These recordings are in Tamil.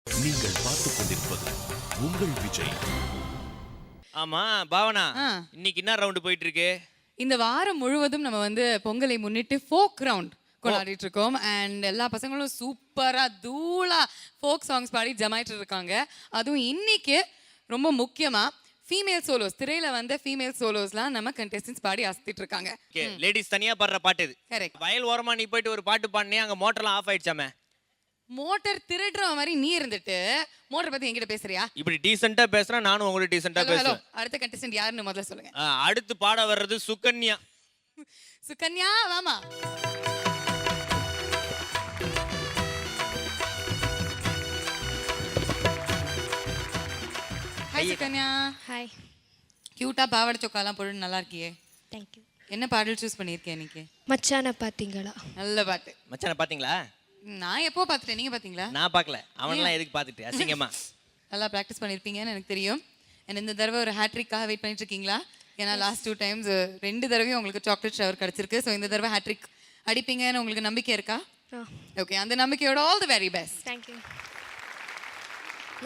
நீங்கள் பார்த்துக் கொண்டிருப்பது உங்கள் விஜய். ஆமா பாவனா, இன்னைக்கு என்ன ரவுண்ட் போயிட்டு இருக்கு? இந்த வாரம் முழுவதும் நம்ம வந்து பொங்கலை முன்னிட்டு ஃபோக் ரவுண்ட் கொண்டாடிட்டு இருக்கோம். அண்ட் எல்லா பசங்களும் சூப்பரா தூளா ஃபோக் சாங்ஸ் பாடி ஜமாயிட்டு இருக்காங்க. அதுவும் இன்னைக்கு ரொம்ப முக்கியமா ஃபீமேல் சோலோஸ், திரையில வந்து ஃபீமேல் சோலோஸ்லாம் நம்ம கண்டெஸ்டன்ஸ் பாடி அசத்திட்டு இருக்காங்க. லேடிஸ் தனியா பாடுற பாட்டு இது. கரெக்ட். வயல் ஓரமா நீ போயிட்டு ஒரு பாட்டு பாடினே, அங்க மோட்டர்லாம் ஆஃப் ஆயிடுச்சாமே. மோட்டார் திருடுற மாதிரி நீ இருந்துட்டு மோட்டார் பத்தி என்கிட்ட பேசுறியா? இப்படி டீசெண்டா பேசுறா, நானும் உங்களுக்கு டீசெண்டா பேசுறேன். அடுத்த கண்டெஸ்டன்ட் யாருன்னு முதல்ல சொல்லுங்க. அடுத்து பாட வர்றது சுகன்யா. சுகன்யா வாமா. ஹாய் சுகன்யா. ஹாய். கியூட்டா பாவாடை சொக்காலாம் போட்டு நல்லா இருக்கியே. தேங்க்யூ. என்ன பாடல் சூஸ் பண்ணியிருக்கேன் இன்னைக்கு? மச்சான பாத்தீங்களா? நல்ல பாட்டு. மச்சான பாத்தீங்களா? நான் எப்போ பார்த்துட்டேன், நீங்க பாத்தீங்களா? நான் பார்க்கல. அவன்லாம் எதுக்கு பார்த்துட்டு அசிங்கமா? நல்லா ப்ராக்டிஸ் பண்ணியிருப்பீங்கன்னு எனக்கு தெரியும். இந்த தடவை ஒரு ஹேட்ரிக்காக வெயிட் பண்ணிட்டு இருக்கீங்களா? ஏன்னா லாஸ்ட் 2 டைம்ஸ் 2 தடவையும் உங்களுக்கு சாக்லேட் ஷவர் கிடைச்சிருக்கு. ஸோ இந்த தடவை ஹேட்ரிக் அடிப்பீங்கன்னு உங்களுக்கு நம்பிக்கை இருக்கா? ஓகே, அந்த நம்பிக்கையோட all the very best. Thank you.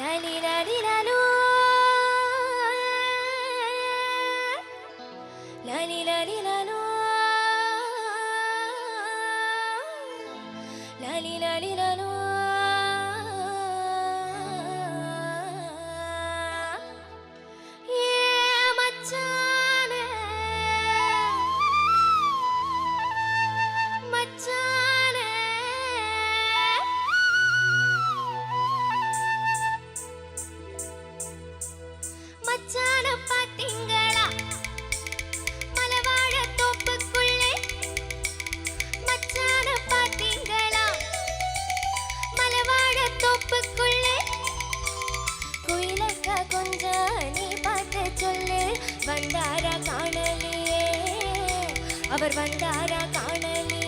லாலி லாலி லாலு லாலி லாலி லாலு லாலி லாலி லாலு ஏ மச்சானே மச்சானே மச்சான பாத்தீங்களா மலவாழ தோப்புக்குள்ளே மச்சான பாத்தீங்களா மலவாழ தோப்புக்குள்ளே குயிலக்கா கொஞ்சம் நீ பார்த்து சொல்லு வந்தாரா காணலியே அவர் வந்தாரா காணலியே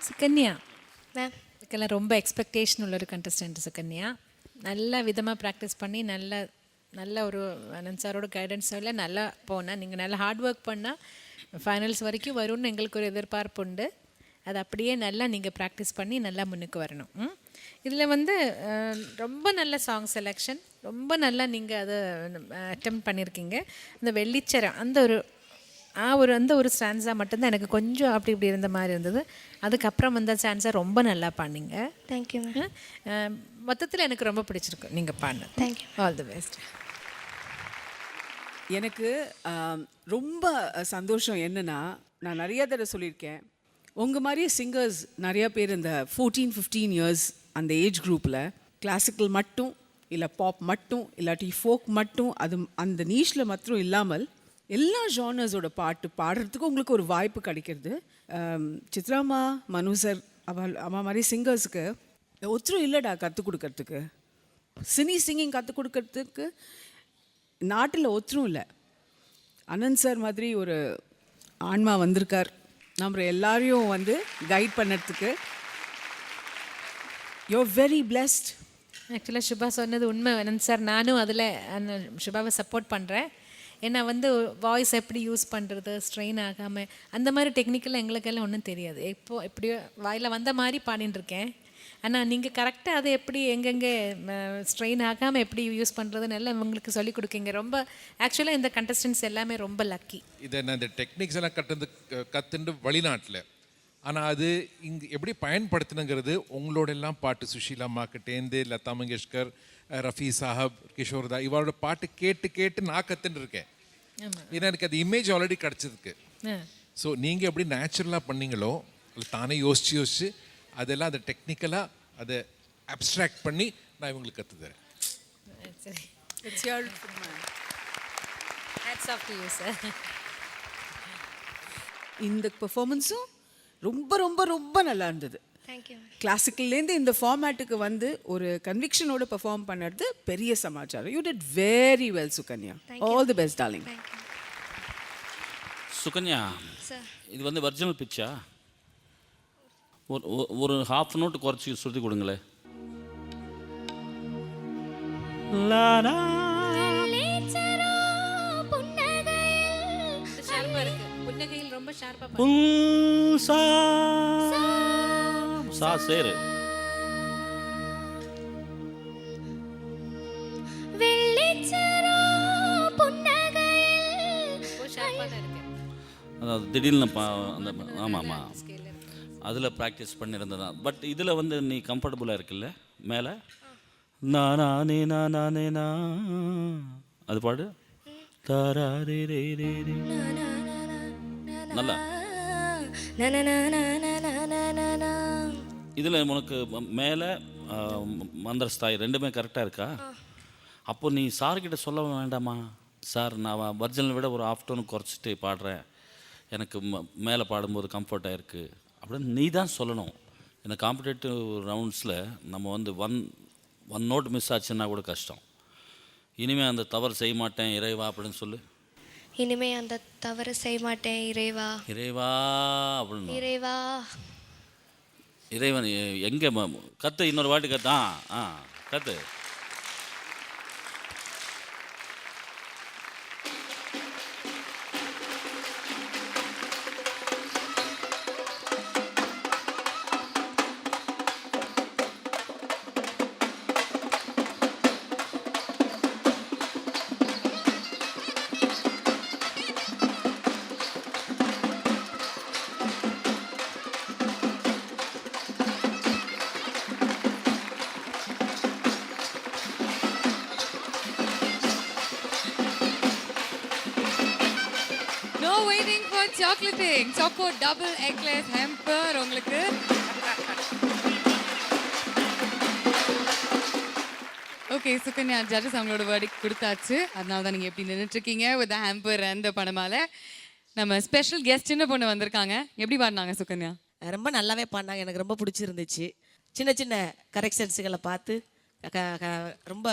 சுகன்யா மேம், இதுக்கெல்லாம் ரொம்ப எக்ஸ்பெக்டேஷன் உள்ள ஒரு கண்டஸ்டன்ட் சுகன்யா. நல்ல விதமாக ப்ராக்டிஸ் பண்ணி நல்ல ஒரு சாரோட கைடன்ஸில் நல்லா போனால், நீங்கள் நல்லா ஹார்ட் ஒர்க் பண்ணால் ஃபைனல்ஸ் வரைக்கும் வரும்னு எங்களுக்கு ஒரு எதிர்பார்ப்பு உண்டு. அது அப்படியே நல்லா நீங்கள் ப்ராக்டிஸ் பண்ணி நல்லா முன்னுக்கு வரணும். இதில் வந்து ரொம்ப நல்ல சாங் செலெக்ஷன், ரொம்ப நல்லா நீங்கள் அதை அட்டெம்ப்ட் பண்ணியிருக்கீங்க. இந்த வெள்ளிச்சரம் அந்த ஒரு அந்த ஒரு ஸ்டான்ஸாக மட்டும்தான் எனக்கு கொஞ்சம் அப்படி இப்படி இருந்த மாதிரி இருந்தது. அதுக்கப்புறம் வந்த ஸ்டான்ஸா ரொம்ப நல்லா பாடினீங்க. Thank you ma'am. மொத்தத்தில் எனக்கு ரொம்ப பிடிச்சிருக்கு நீங்கள் பாடினது. தேங்க்யூ. All the best. எனக்கு ரொம்ப சந்தோஷம் என்னென்னா, நான் நிறைய தடவை சொல்லியிருக்கேன், உங்கள் மாதிரியே சிங்கர்ஸ் நிறையா பேர் இந்த 14-15 இயர்ஸ் அந்த ஏஜ் குரூப்பில் கிளாசிக்கல் மட்டும் இல்லை பாப் மட்டும் இல்லாட்டி ஃபோக் மட்டும் அது அந்த நீஷில் மாத்திரம் இல்லாமல் எல்லா ஜானர்ஸோட பாட்டு பாடுறதுக்கு உங்களுக்கு ஒரு வாய்ப்பு கிடைக்கிறது. சித்ராமா, மனு சார், அம்மா மாதிரி சிங்கர்ஸுக்கு ஒருத்தரும் இல்லைடா கற்றுக் கொடுக்கறதுக்கு, சிங்கிங் கற்றுக் கொடுக்கறதுக்கு நாட்டில் ஒருத்தரும் இல்லை. அனந்த் சார் மாதிரி ஒரு ஆன்மா வந்திருக்கார் நம்ம எல்லாரையும் வந்து கைட் பண்ணுறதுக்கு. You are very blessed. ஆக்சுவலாக சுபா சொன்னது உண்மை வேணும் சார். நானும் அதில் அந்த சுபாவை சப்போர்ட் பண்ணுறேன். ஏன்னா வந்து வாய்ஸ் எப்படி யூஸ் பண்ணுறது, ஸ்ட்ரெயின் ஆகாமல், அந்த மாதிரி டெக்னிக்கலாக எங்களுக்கெல்லாம் ஒன்றும் தெரியாது. எப்படியோ வாயில் வந்த மாதிரி பாடின்னு இருக்கேன். ஆனால் நீங்கள் கரெக்டாக அதை எப்படி எங்கெங்கே ஸ்ட்ரெயின் ஆகாமல் எப்படி யூஸ் பண்ணுறதுன்னு எல்லாம் உங்களுக்கு சொல்லிக் கொடுக்கீங்க. ரொம்ப ஆக்சுவலாக இந்த கண்டஸ்டன்ஸ் எல்லாமே ரொம்ப லக்கி. இதை நான் இந்த டெக்னிக்ஸ் எல்லாம் கற்றுண்டு வெளிநாட்டில், ஆனால் அது இங்கே எப்படி பயன்படுத்தணுங்கிறது உங்களோட எல்லாம் பாட்டு, சுஷீலா அம்மாக்கிட்டேருந்து லதா மங்கேஷ்கர், ரஃபி சாஹப், கிஷோர்தா இவரோட பாட்டு கேட்டு கேட்டு நான் கற்றுன்னு இருக்கேன். ஏன்னா எனக்கு அது இமேஜ் ஆல்ரெடி கிடச்சதுக்கு. ஸோ நீங்கள் எப்படி நேச்சுரலாக பண்ணீங்களோ அது தானே யோசிச்சு அதெல்லாம் அதை டெக்னிக்கலாக அதை அப்ஸ்ட்ராக்ட் பண்ணி நான் இவங்களுக்கு கற்று தரேன். சரி, it's your hats off to you sir. இந்த பெர்ஃபார்மன்ஸும் ரொம்ப ரொம்ப ரொம்ப நல்லா இருந்தது. தேங்க்யூ. கிளாசிக்கல்லேருந்து இந்த ஃபார்மேட்டுக்கு வந்து ஒரு கன்விக்ஷனோட பெர்ஃபார்ம் பண்ணுறது பெரிய சமாச்சாரம். You did very well Sukanya. All the best darling. Sukanya, sir இது வந்து ஒரிஜினல் பிச்சா? ஒரு ஹாஃப் நோட்டு குறைச்சி சுருதி கொடுங்களேன். ஷார்ப்பாக இருக்கு. புன்னகையில் ரொம்ப ஷார்ப்பாக சா சேரு. அதாவது திடீர்னு அந்த ஆமாம் ஆமாம் அதில் ப்ராக்டிஸ் பண்ணியிருந்ததான். பட் இதில் வந்து நீ கம்ஃபர்டபுளாக இருக்குல்ல மேலே? நானே நானே நா அது பாடு. தாரே ரே ரே ரே நல்லா. இதில் உனக்கு மேலே மந்திரஸ்தாய் ரெண்டுமே கரெக்டாக இருக்கா? அப்போ நீ சார்கிட்ட சொல்ல வேண்டாமா, சார் நான் ஒரிஜினல் விட ஒரு ஆஃப் டோன் குறைச்சிட்டு பாடுறேன், எனக்கு மேலே பாடும்போது கம்ஃபர்ட்டாக இருக்குது அப்படின்னு நீ தான் சொல்லணும். இந்த காம்படேட்டிவ் ரவுண்ட்ஸில் நம்ம வந்து ஒன் நோட் மிஸ் ஆச்சுன்னா கூட கஷ்டம். இனிமேல் அந்த தவறு செய்ய மாட்டேன் இறைவா அப்படின்னு சொல்லு. இனிமே அந்த தவறு செய்ய மாட்டேன் இறைவா. இறைவா அப்படின்னு. இறைவா. இறைவன் எங்கே கற்று இன்னொரு வாட்டி கற்று. கற்று. No waiting for chocolating. Choco double eclair hamper உங்களுக்கு. ஓகே சுகன்யா, ஜட்ஜஸ் அவங்களோட வேர்டிக் கொடுத்தாச்சு. அதனால தான் நீங்கள் எப்படி நின்றுட்டு இருக்கீங்க வித் ஹேம்பர் அந்த பணமால. நம்ம ஸ்பெஷல் கெஸ்ட் சின்ன பொண்ணு வந்திருக்காங்க. எப்படி பாடினாங்க சுகன்யா? ரொம்ப நல்லாவே பாடினாங்க. எனக்கு ரொம்ப பிடிச்சிருந்துச்சு. சின்ன சின்ன கரெக்ஷன்ஸுகளை பார்த்து ரொம்ப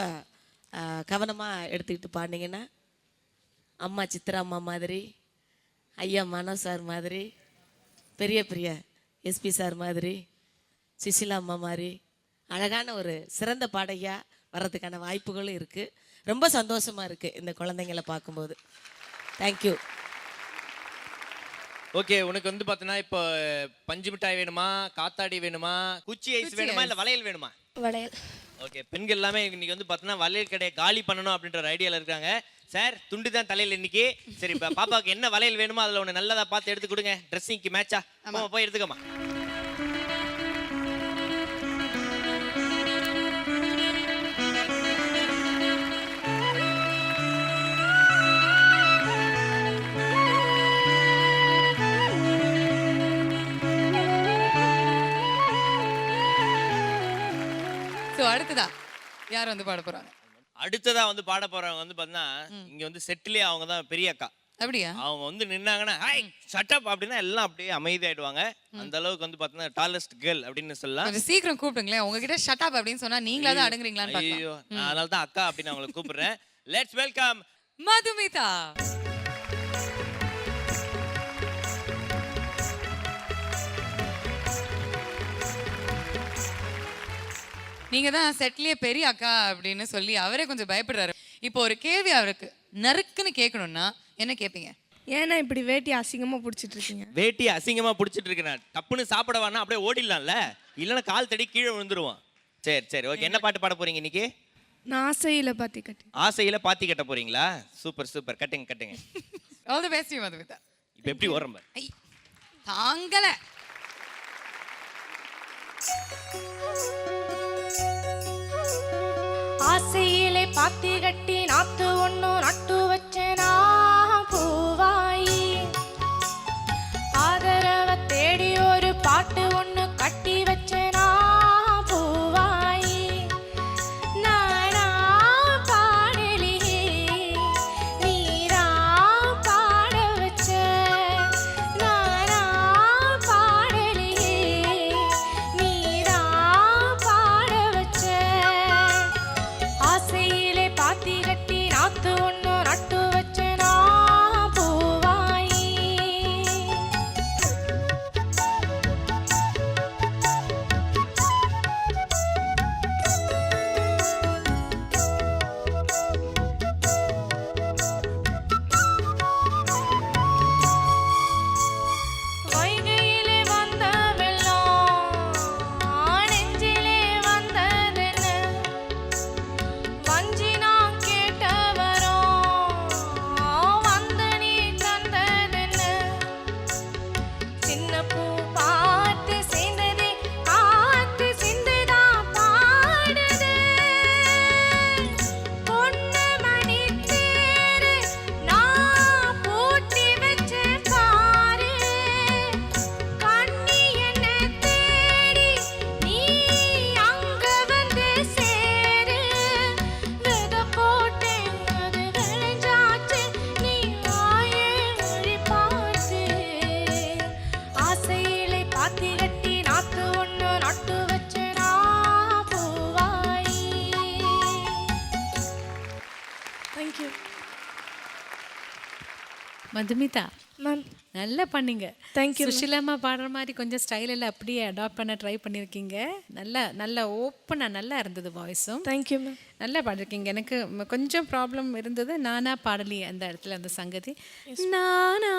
கவனமாக எடுத்துக்கிட்டு பாடினீங்கன்னா அம்மா சித்ரா அம்மா மாதிரி, ஐயா மனோ சார் மாதிரி, பெரிய பெரிய எஸ்பி சார் மாதிரி, சுஷீலா அம்மா மாதிரி அழகான ஒரு சிறந்த பாடகியாக வர்றதுக்கான வாய்ப்புகளும் இருக்குது. ரொம்ப சந்தோஷமாக இருக்குது இந்த குழந்தைங்களை பார்க்கும்போது. தேங்க்யூ. ஓகே, உனக்கு வந்து பார்த்தீங்கன்னா இப்போ பஞ்சு மிட்டாய் வேணுமா, காத்தாடி வேணுமா, குச்சி ஐஸ் வேணுமா, இல்லை வளையல் வேணுமா? வளையல். ஓகே, பெண்கள் எல்லாமே இன்னைக்கு வந்து பார்த்தீங்கன்னா வளையல் கடையை காலி பண்ணணும் அப்படின்ற ஒரு ஐடியாவில் இருக்காங்க. சார் துண்டு தான் தலையில் இன்னைக்கு. சரி, இப்போ பாப்பாவுக்கு என்ன வளையல் வேணுமோ அதில் ஒன்று நல்லதாக பார்த்து எடுத்து கொடுங்க. ட்ரெஸ்ஸிங்க்கு மேட்சா போய் எடுத்துக்கோமா. ஸோ அடுத்ததா யார் வந்து பாட போறாங்க? அடுத்ததா வந்து பாட போறவங்க வந்து பார்த்தீங்கன்னா இங்க வந்து செட்டிலே அவங்க தான் பெரிய அக்கா. அப்படியா? அவங்க வந்து நின்னாங்கன்னா ஹாய் ஷட் அப் அப்படின்னா எல்லாம் அப்படியே அமைதியாயிடுவாங்க. அந்த அளவுக்கு வந்து பார்த்தீங்கன்னா டாலஸ்ட் கேர்ள் அப்படின்னு சொல்லலாம். கொஞ்சம் சீக்கிரம் கூப்பிடுங்களேன். உங்ககிட்ட ஷட் அப் அப்படின்னு சொன்னா நீங்களா தான் அடங்குறீங்களான்னு பார்க்கலாம். ஐயோ, நான் அதனால தான் அக்கா அப்படின்னு அவங்களை கூப்பிடுறேன். Let's welcome Madhumita. நீங்க தான் செட்லயே பெரிய அக்கா அப்படின்னு சொல்லி அவரே கொஞ்சம் பயப்படுறாரு. இப்போ ஒரு கேள்வி அவருக்கு நறுக்குன்னு கேட்கணும்னா என்ன கேட்பீங்க? ஏன்னா இப்படி வேட்டி அசிங்கமா பிடிச்சிட்டு இருக்கீங்க? வேட்டி அசிங்கமா பிடிச்சிட்டு இருக்கேன். டப்புன்னு சாப்பிடவானா அப்படியே ஓடிடலாம்ல, இல்லைன்னா கால் தடி கீழே விழுந்துருவான். சரி சரி ஓகே, என்ன பாட்டு பாட போறீங்க இன்னைக்கு? நான் ஆசையில பாத்தி கட்டி. ஆசையில பாத்தி கட்ட போறீங்களா? சூப்பர் சூப்பர், கட்டுங்க கட்டுங்க. All the best Madhumita. இப்போ எப்படி ஓடுறோம் பாரு. ஐ தாங்கல. ஆசையிலே பாத்தி கட்டி நாத்து ஒண்ணு நட்டு வச்சேனா பூவாயி. ஆதரவ தேடி ஒரு பாட்டு ஒண்ணு கட்டி வச்சேனா பூவாயி. நானா பாடலியே நீரா பாட வச்ச. நானா பாடலியே நீரா பாட வச்ச. ஆசையிலே பாத்தி கட்டி நாத்து ஒண்ணு நட்டு வச்சேனா பூவாயி. வைகையிலே வந்த வெள்ளம் நெஞ்சிலே வந்ததென்ன. வஞ்சி நான் கேட்ட வரோம் வந்து நீ தந்ததென்ன. சின்ன பூ பார்த்து சேர்ந்ததே காத்து சிந்துதான் பாடுது. பொண்ணு மணி தேரு நான் பூட்டி வச்ச பாரு. கண்ணி என்ன தேடி நீ அங்க வந்து சேரு. வித போட்டேன் அது விளைஞ்சாச்சு நீ வாயே வழி பார்த்து. ஆசையிலே பாத்தி கட்டி நாத்து ஒண்ணு நட்டு வச்சேனா பூவாயி. Thank you Madhumitha ma'am. நல்லா பண்ணீங்க. Thank you, ma'am. சுஷிலாமா பாடுற மாதிரி கொஞ்சம் ஸ்டைல் எல்லாம் அப்படியே அடாப்ட் பண்ண ட்ரை பண்ணியிருக்கீங்க. நல்லா நல்லா ஓப்பனாக நல்லா இருந்தது வாய்ஸும். Thank you ma'am. நல்லா பாடிருக்கீங்க. எனக்கு கொஞ்சம் ப்ராப்ளம் இருந்தது. நானா பாடலி அந்த இடத்துல அந்த சங்கதி நானா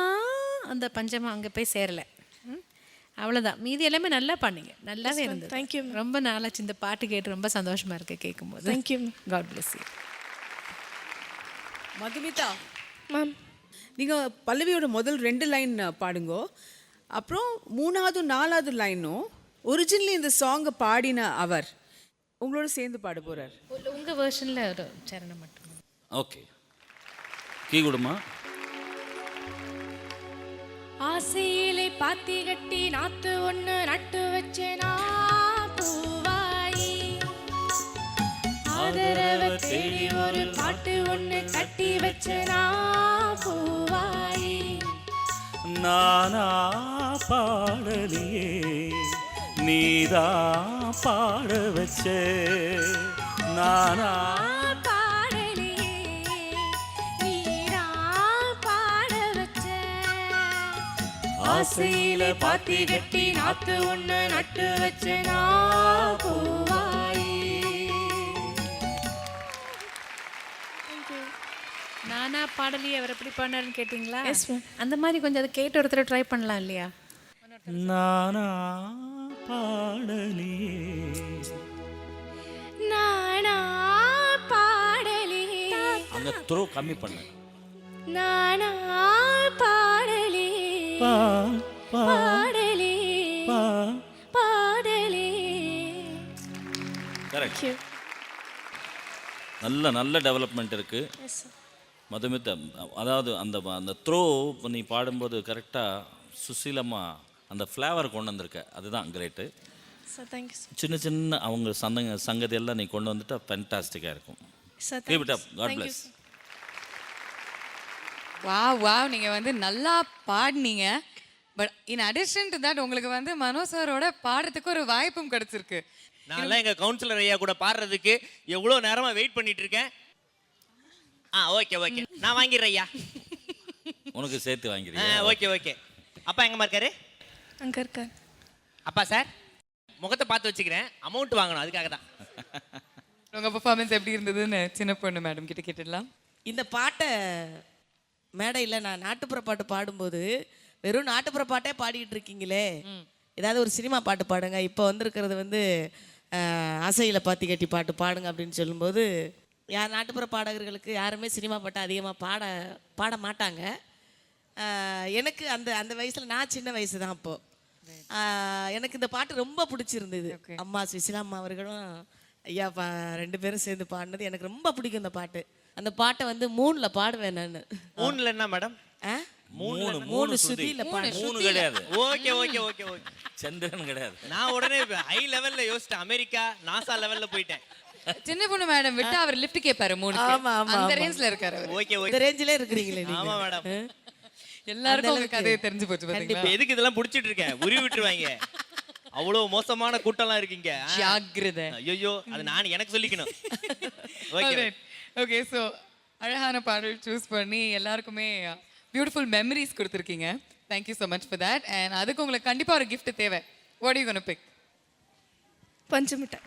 அந்த பஞ்சமா அங்கே போய் சேரலை. அவ்வளோதான். மீதி எல்லாமே நல்லா பண்ணீங்க. நல்லாவே இருந்தது. Thank you, ma'am. ரொம்ப நாளாச்சு இந்த பாட்டு கேட்டு ரொம்ப சந்தோஷமா இருக்கு கேட்கும்போது. Thank you ma'am. God bless you. Madhumita, ma'am. நீங்கள் பல்லவியோட முதல் 2 லைன் பாடுங்கோ. அப்புறம் 3வது 4வது லைனும் ஒரிஜினலி இந்த சாங்கை பாடின அவர் உங்களோட சேர்ந்து பாட போகிறார். உங்கள் வேர்ஷனில் ஒரு சரணம் மட்டும். ஓகே, கீ கொடுமா. ஆசையிலே பாத்தி கட்டி நாத்து ஒண்ணு நட்டு வச்சேனா பூவாயி. ஆதரவ தேடி ஒரு பாட்டு ஒண்ணு கட்டி வச்சேனா பூவாயி. நானா பாடலியே நீதா பாட வச்ச. நானா பாடலியே நீரா பாட வச்ச. ஆசையில பாத்தி கட்டி நாத்து ஒண்ணு நட்டு வச்சேனா பூவாயி. நானா பாடலி அவர் எப்படி பண்ணாருன்னு கேட்டிங்களா? Yes, ma'am. அந்த மாதிரி கொஞ்சம் அதை கேட்டு ஒருத்தர் ட்ரை பண்ணலாம் இல்லையா? நானா பாடலியே நான் அந்த த்ரோ கம்மி பண்ணு. நானாய் பாடலே பாடலே பாடலே. கரெக்ட். நல்ல டெவலப்மெண்ட் இருக்கு மதுமிதா. அதாவது அந்த அந்த த்ரோ நீ பாடும்போது கரெக்டாக சுசீலம்மா அந்த ஃப்ளேவர் கொண்டு வந்திருக்க, அதுதான் கிரேட்டு. Sir thank you sir. சின்ன அவங்க சங்கதி எல்லாம் நீ கொண்டு வந்துட்டா ஃபென்டாஸ்டிக்காக இருக்கும். Sir Keep it up. God bless. Wow நீங்க வந்து நல்லா பாடினீங்க. But in addition to that உங்களுக்கு வந்து மனோ சாரோட பாடுறதுக்கு ஒரு வாய்ப்பும் கிடைச்சிருக்கு. நான்லாம் எங்க கவுன்சிலர் ஐயா கூட பாடுறதுக்கு எவ்வளோ நேரமா வெயிட் பண்ணிட்டு இருக்கேன். ஓகே நான் வாங்கிடுறேன் ஐயா. உனக்கு சேர்த்து வாங்கிறீங்க. ஓகே. அப்பா எங்கம்மா இருக்காரு? அங்க இருக்கார். அப்பா சார் முகத்தை பார்த்து வச்சுக்கிறேன், அமௌண்ட் வாங்கணும், அதுக்காக தான். உங்க பெர்ஃபார்மன்ஸ் எப்படி இருந்ததுன்னு சின்ன பொண்ணு மேடம் கிட்ட கேட்டுடலாம். இந்த பாட்டை மேடையில் நான் நாட்டுப்புற பாட்டு பாடும்போது வெறும் நாட்டுப்புற பாட்டே பாடிக்கிட்டு இருக்கீங்களே, ஏதாவது ஒரு சினிமா பாட்டு பாடுங்க, இப்போ வந்திருக்கிறது வந்து அசையில் பாத்தி கட்டி பாட்டு பாடுங்க அப்படின்னு சொல்லும்போது நாட்டுப்புற பாடகர்களுக்கு யாருமே சினிமா பாட்டை அதிகமாக பாட மாட்டாங்க. எனக்கு அந்த வயசில் நான் சின்ன வயசு தான் அப்போது. எனக்கு இந்த பாட்டு ரொம்ப பிடிச்சிருந்தது. அம்மா சுசிலா அம்மா அவர்களும் ஐயா ரெண்டு பேரும் சேர்ந்து பாடினது எனக்கு ரொம்ப பிடிக்கும் இந்த பாட்டு. அந்த பாட்டை வந்து 3ல பாடுவேன் நான். 3ல என்ன மேடம்? 3 சுதியில பாடு. 3 கிடையாது. ஓகே. சந்திரன் கிடையாது. நான் உடனே ஹை லெவல்ல யோசிச்சேன், அமெரிக்கா நாசா லெவல்ல போயிட்டேன். சின்ன பொண்ணு மேடம் விட்டு அவர் லிஃப்ட் கேட்பாரு 3. ஆமா. அந்த ரேஞ்ச்ல இருக்காரு அவர். ஓகே. இந்த ரேஞ்சிலே இருக்கிறீங்களே நீங்க. ஆமா மேடம். எல்லாருக்கும் உங்க கதையை தெரிஞ்சு போச்சு பாத்தீங்களா? இப்ப எதுக்கு இதெல்லாம் புடிச்சிட்டு இருக்கேன்? உருவி விட்டுருவாங்க. அவ்வளவு மோசமான கூட்டம்லாம் இருக்கீங்க. ஜாக்கிரதை. ஐயோ அது நான் எனக்கு சொல்லிக்கணும். ஓகே ஸோ அழகான பாடல் சூஸ் பண்ணி எல்லாருக்குமே பியூட்டிஃபுல் மெமரிஸ் கொடுத்துருக்கீங்க. Thank you so much for that. And அதுக்கு உங்களுக்கு கண்டிப்பாக ஒரு கிஃப்ட் தேவை. What you gonna pick? பஞ்சு மிட்டாய்.